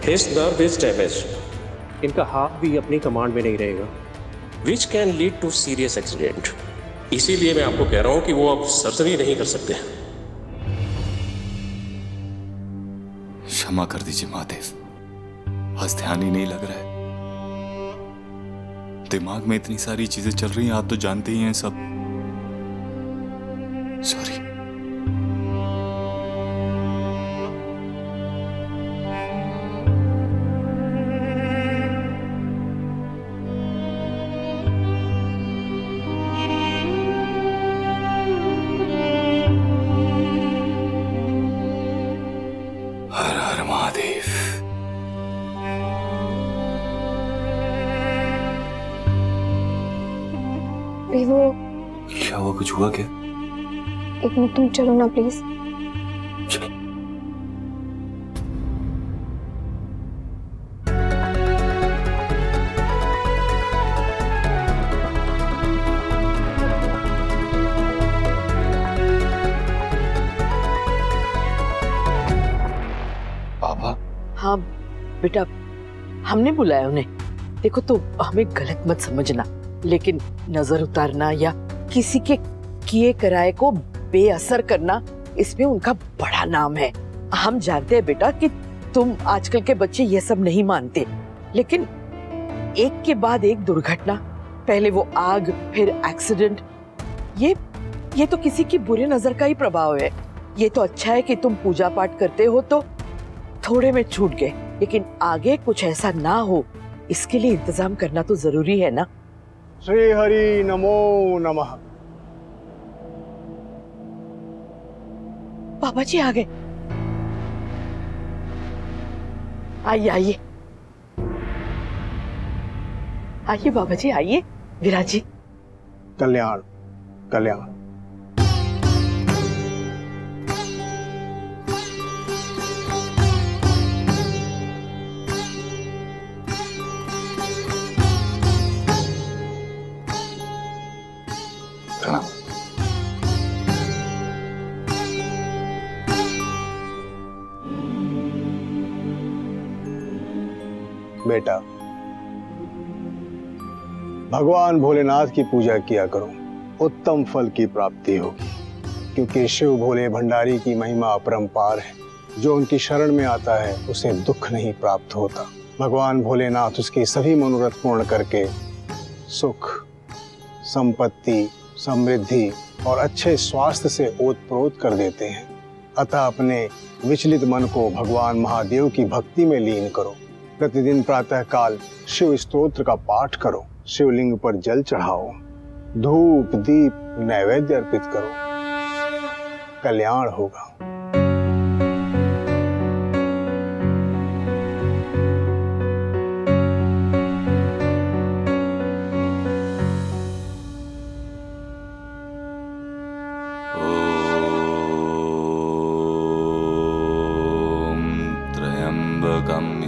His nerve is damaged, इनका हाथ भी अपनी कमांड में नहीं रहेगा, which can lead to serious accident. इसीलिए मैं आपको कह रहा हूं कि वो अब सर्जरी नहीं कर सकते। क्षमा कर दीजिए महादेव, बस ध्यान ही नहीं लग रहा है। दिमाग में इतनी सारी चीजें चल रही हैं, आप तो जानते ही हैं सब। सॉरी। हर हर महादेव। वो क्या हुआ, कुछ हुआ क्या? एक मिनट तुम चलो ना प्लीज। पापा? हाँ बेटा, हमने बुलाया उन्हें। देखो तो हमें गलत मत समझना, लेकिन नजर उतारना या किसी के किए कराए को बेअसर करना, इसमें उनका बड़ा नाम है। हम जानते हैं बेटा कि तुम आजकल के बच्चे ये सब नहीं मानते, लेकिन एक के बाद एक दुर्घटना, पहले वो आग फिर एक्सीडेंट, ये तो किसी की बुरी नजर का ही प्रभाव है। ये तो अच्छा है कि तुम पूजा पाठ करते हो तो थोड़े में छूट गए, लेकिन आगे कुछ ऐसा ना हो इसके लिए इंतजाम करना तो जरूरी है ना। श्री हरि नमो नमः। बाबा जी आ गए। आइए आइए आइए बाबा जी आइए। विराज जी। कल्याण कल्याण। बेटा, भगवान भोलेनाथ की पूजा किया करो, उत्तम फल की प्राप्ति होगी। क्योंकि शिव भोले भंडारी की महिमा अपरंपार है। जो उनकी शरण में आता है उसे दुख नहीं प्राप्त होता। भगवान भोलेनाथ उसके सभी मनोरथ पूर्ण करके सुख, संपत्ति, समृद्धि और अच्छे स्वास्थ्य से ओतप्रोत कर देते हैं। अतः अपने विचलित मन को भगवान महादेव की भक्ति में लीन करो। प्रतिदिन प्रातः काल शिव स्तोत्र का पाठ करो, शिवलिंग पर जल चढ़ाओ, धूप दीप नैवेद्य अर्पित करो, कल्याण होगा।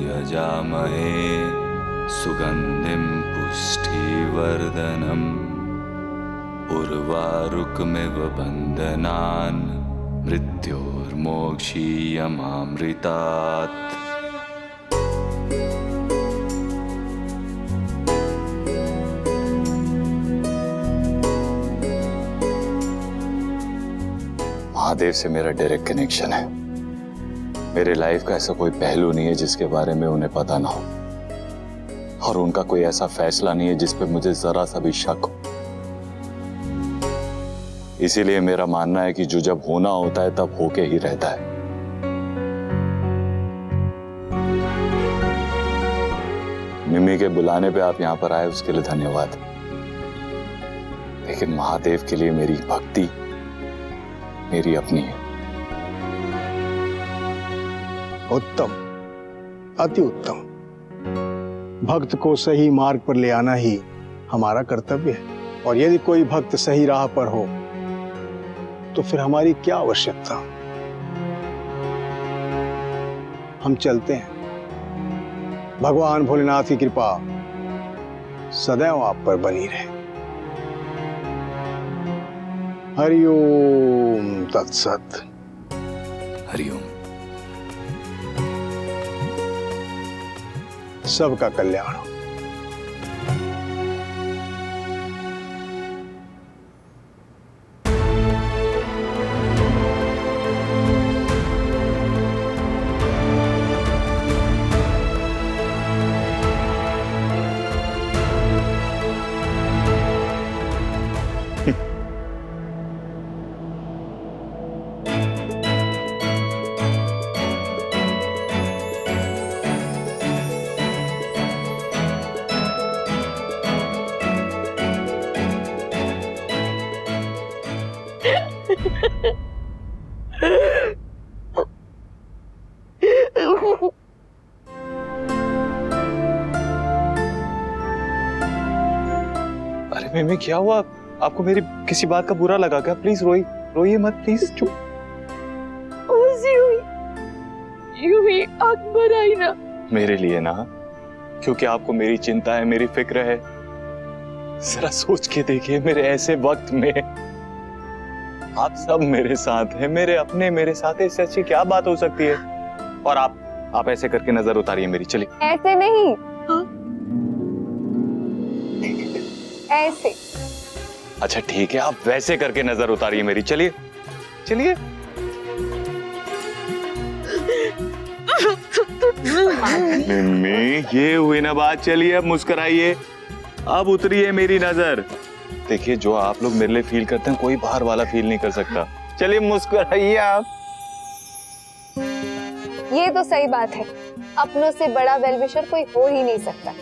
यजामहे सुगंधिं पुष्टिवर्धनम् उर्वारुकमिव बन्धनान् मृत्योर्मोक्षीयमामृतात्। महादेव से मेरा डायरेक्ट कनेक्शन है। मेरे लाइफ का ऐसा कोई पहलू नहीं है जिसके बारे में उन्हें पता ना हो, और उनका कोई ऐसा फैसला नहीं है जिस पे मुझे जरा सा भी शक हो। इसीलिए मेरा मानना है कि जो जब होना होता है तब होके ही रहता है। मिमी के बुलाने पे आप यहां पर आए उसके लिए धन्यवाद, लेकिन महादेव के लिए मेरी भक्ति मेरी अपनी है। उत्तम, अति उत्तम। भक्त को सही मार्ग पर ले आना ही हमारा कर्तव्य है, और यदि कोई भक्त सही राह पर हो तो फिर हमारी क्या आवश्यकता। हम चलते हैं। भगवान भोलेनाथ की कृपा सदैव आप पर बनी रहे। हरिओम तत्सत। हरिओम। सबका कल्याण हो। अरे मिमी क्या हुआ? आपको मेरी किसी बात का बुरा लगा क्या? प्लीज रोइए मत, प्लीज चुप। यूं ही अकबर आई ना मेरे लिए ना, क्योंकि आपको मेरी चिंता है, मेरी फिक्र है। जरा सोच के देखिए, मेरे ऐसे वक्त में आप सब मेरे साथ हैं, मेरे अपने मेरे साथ, इससे अच्छी क्या बात हो सकती है? और आप ऐसे करके नजर उतारिए मेरी। चलिए। ऐसे नहीं। हाँ? ऐसे। अच्छा ठीक है, आप वैसे करके नजर उतारिए मेरी। चलिए चलिए। मम्मी ये हुई ना बात। चलिए अब मुस्कुराइए, अब उतरिए मेरी नजर। देखिए जो आप लोग मेरे लिए फील करते हैं, कोई बाहर वाला फील नहीं कर सकता। चलिए मुस्कुराइए आप। ये तो सही बात है, अपनों से बड़ा वेलविशर कोई हो ही नहीं सकता।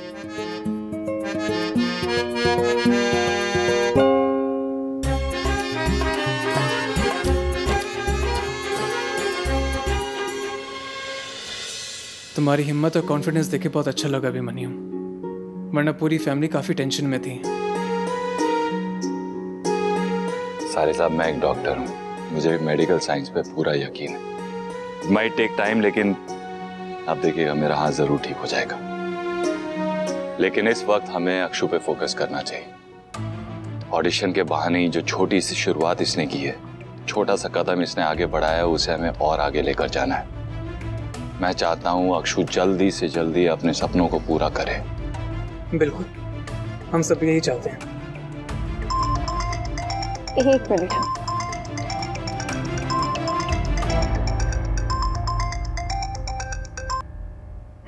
तुम्हारी हिम्मत और कॉन्फिडेंस देखे बहुत अच्छा लगा अभिमन्यु, वरना पूरी फैमिली काफी टेंशन में थी। सारे साहब मैं एक डॉक्टर हूँ, मुझे मेडिकल साइंस पे पूरा यकीन है। माइट टेक टाइम, लेकिन आप देखिएगा मेरा हाथ जरूर ठीक हो जाएगा। लेकिन इस वक्त हमें अक्षु पे फोकस करना चाहिए। ऑडिशन के बहाने ही जो छोटी सी शुरुआत इसने की है, छोटा सा कदम इसने आगे बढ़ाया है, उसे हमें और आगे लेकर जाना है। मैं चाहता हूँ अक्षु जल्दी से जल्दी अपने सपनों को पूरा करे। बिल्कुल, हम सब यही चाहते हैं। एक मिनट।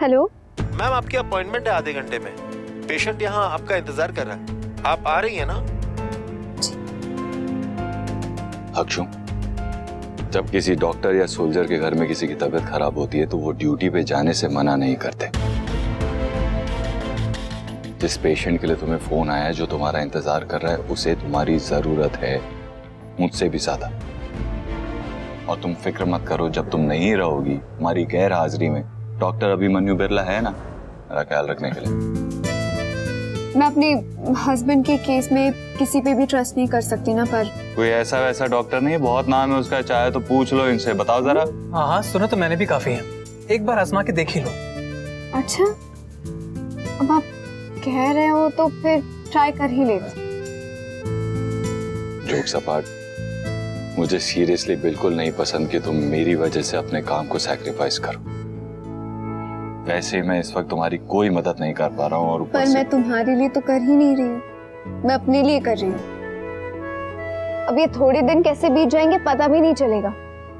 हेलो मैम, आपकी अपॉइंटमेंट है आधे घंटे में। पेशेंट यहाँ आपका इंतजार कर रहा है, आप आ रही हैं ना? अक्षु, जब किसी डॉक्टर या सोल्जर के घर में किसी की तबीयत खराब होती है तो वो ड्यूटी पे जाने से मना नहीं करते। जिस पेशेंट के लिए तुम्हें फोन आया है, जो तुम्हारा इंतजार कर रहा है, उसे तुम्हारी जरूरत है मुझसे भी ज्यादा। और तुम फिक्र मत करो, जब तुम नहीं रहोगी, हमारी गैर हाजिरी में डॉक्टर अभिमन्यु बिरला है ना मेरा ख्याल रखने के लिए। मैं अपने हस्बैंड के केस में किसी पे भी ट्रस्ट नहीं कर सकती ना, पर कोई ऐसा वैसा डॉक्टर नहीं, बहुत नाम है उसका, चाहे तो पूछ लो इनसे। बताओ जरा। हाँ हाँ, सुनो तो मैंने भी काफी है, एक बार आजमा के देख ही लो। अच्छा, अब आप कह रहे हो तो फिर ट्राई कर ही लेते। जोक्स अपार्ट, मुझे सीरियसली बिल्कुल नहीं पसंद कि तुम मेरी वजह से अपने काम को सैक्रिफाइस करो। वैसे मैं इस वक्त तुम्हारी कोई मदद नहीं कर पा रहा हूँ, और पर मैं तुम्हारे लिए तो कर ही नहीं रही हूँ, मैं अपने लिए कर रही हूँ। अब ये थोड़े दिन कैसे बीत जाएंगे पता भी नहीं चलेगा।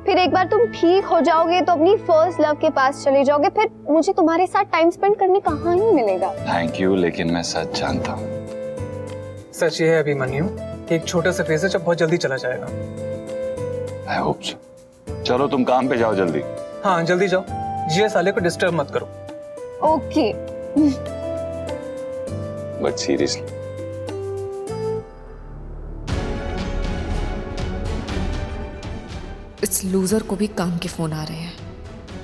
फिर एक बार तुम ठीक हो जाओगे तो अपनी फर्स्ट लव के पास चले जाओगे, फिर मुझे तुम्हारे साथ टाइम स्पेंड करने कहाँ ही मिलेगा। थैंक यू, लेकिन मैं सच जानता हूँ। सच ये है अभिमन्यु, एक छोटा सा फेज है, जब बहुत जल्दी चला जाएगा। I hope so। चलो तुम काम पे जाओ जल्दी। हाँ जल्दी जाओ, जिया साले को डिस्टर्ब मत करो। ओके। But seriously. इस लूजर को भी काम के फोन आ रहे हैं,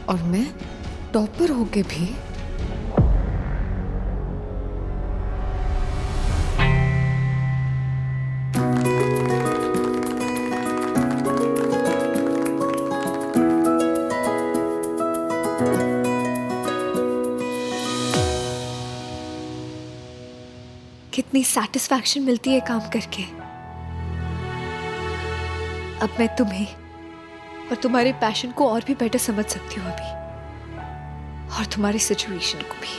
और मैं टॉपर होके भी। कितनी सैटिस्फैक्शन मिलती है काम करके। अब मैं तुम्हें और तुम्हारे पैशन को और भी बेटर समझ सकती हूँ अभी, और तुम्हारी सिचुएशन को भी।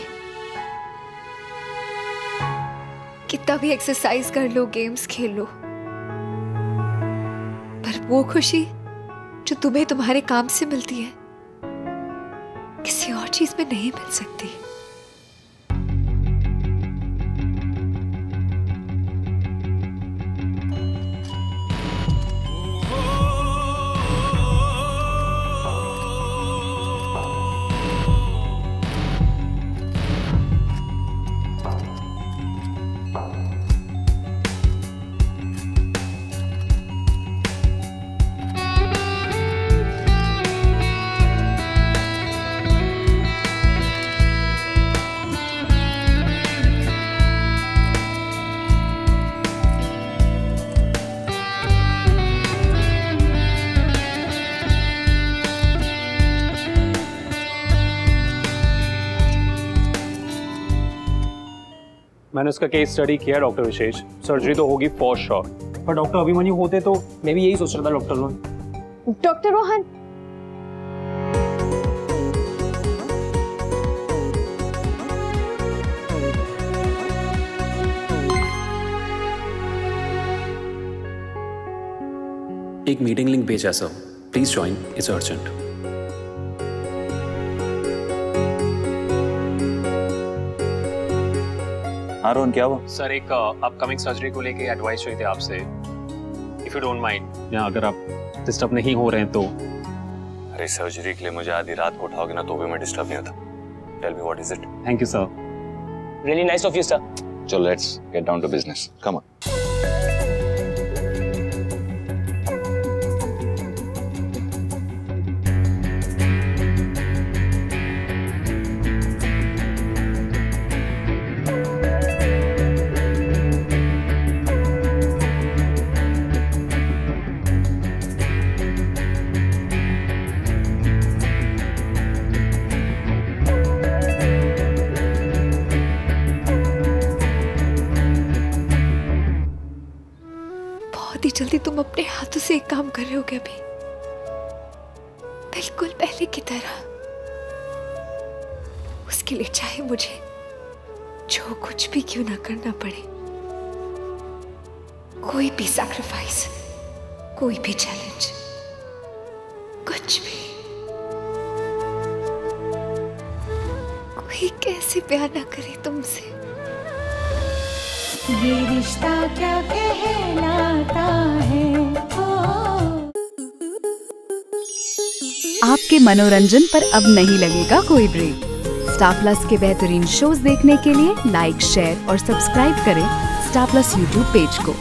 कितना भी एक्सरसाइज कर लो, गेम्स खेल लो, पर वो खुशी जो तुम्हें तुम्हारे काम से मिलती है किसी और चीज में नहीं मिल सकती। मैंने उसका केस स्टडी किया डॉक्टर विशेष, सर्जरी तो होगी फॉर श्योर, पर डॉक्टर अभिमन्यु होते तो मैं भी यही सोच रहा था डॉक्टर रोहन। डॉक्टर रोहन, एक मीटिंग लिंक भेजा sir, please join, it's urgent. हाँ रोहन, क्या हुआ? सर एक अपकमिंग सर्जरी को लेके एडवाइस चाहिए थी आपसे, इफ यू डोंट माइंड, या अगर आप डिस्टर्ब नहीं हो रहे हैं तो। अरे सर्जरी के लिए मुझे आधी रात को उठाओगे ना तो भी मैं डिस्टर्ब नहीं होता। Tell me what is it? Thank you sir, really nice of you sir. चलो let's get down to business, come on. जल्दी तुम अपने हाथों से एक काम कर रहे हो क्या? अभी बिल्कुल पहले की तरह। उसके लिए चाहे मुझे जो कुछ भी क्यों ना करना पड़े, कोई भी सैक्रिफाइस, कोई भी चैलेंज, कुछ भी। कोई कैसे प्यार ना करे तुमसे। ये रिश्ता क्या कहलाता है। आपके मनोरंजन पर अब नहीं लगेगा कोई ब्रेक। स्टार प्लस के बेहतरीन शोज देखने के लिए लाइक, शेयर और सब्सक्राइब करें स्टार प्लस यूट्यूब पेज को।